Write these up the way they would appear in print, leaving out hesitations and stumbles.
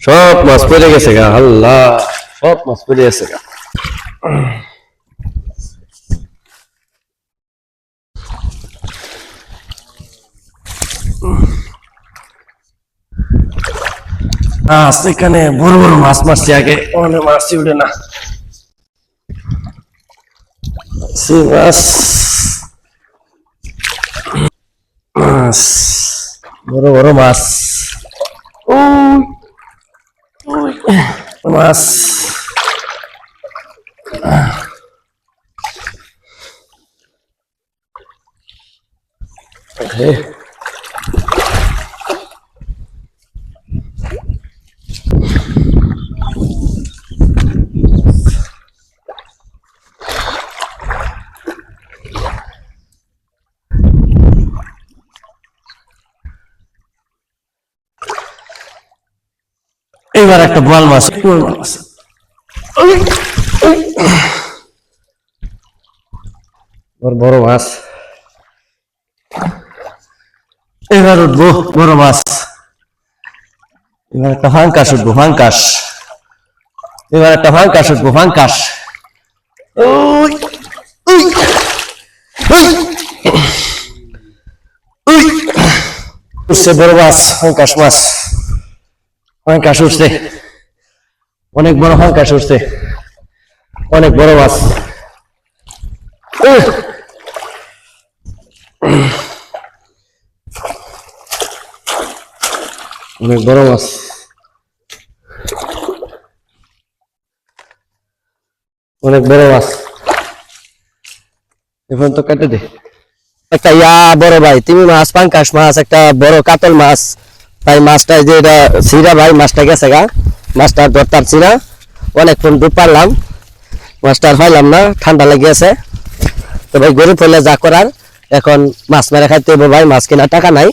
সব মাছ পড়ে গেছে গা, আল্লাহ, সব মাছ পড়ে গেছে গা। এখানে বড় বড় মাছ মারছি, আগে অনেক মাছই উঠে না। মাছ মাছ বড় বড় মাছ, মাছ এবার একটা বোয়াল মাছ, বড় মাছ। এবার উঠবো বড় মাছ, এবার একটা ফাঙ্কাস উঠবো, ফাঙ্কাস, এবার একটা ফাঙ্কাস উঠবো, ফাঙ্কাস। উঠছে বড় মাছ, ফাঙ্কাস মাছ, ফাঙ্কাস উঠছে, অনেক বড় ফাঙ্কাস উঠছে, অনেক বড় মাছ। অনেক বড় মাছ, অনেক বড় মাছ। এখন তো কেটে দে একটা বড় ভাই, তিমি মাছ, পাঙ্কাশ মাছ, একটা বড় কাতল মাছ। ভাই মাছটা যে এটা ছিঁড়া, ভাই মাছটা গেছে গা, মাছটা ধরতার ছিঁড়া, অনেকক্ষণ ডুব পারলাম, মাছটা আর পাইলাম না, ঠান্ডা লেগেছে। তো ভাই গরু ফেলে যা করার, এখন মাছ মেরে খাইতে হবে ভাই, মাছ কেনার টাকা নাই।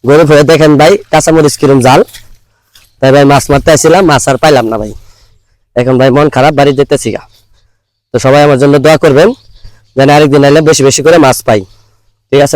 গরু ফেলে দেখেন ভাই কাঁচামরিচ কিরম জাল, তাই ভাই মাছ মারতে আসছিলাম, মাছ আর পাইলাম না ভাই। এখন ভাই মন খারাপ, বাড়ি যেতেছি গা। তো সবাই আমার জন্য দোয়া করবেন, যেন আরেকদিন আইলে বেশি বেশি করে মাছ পাই, ঠিক আছে।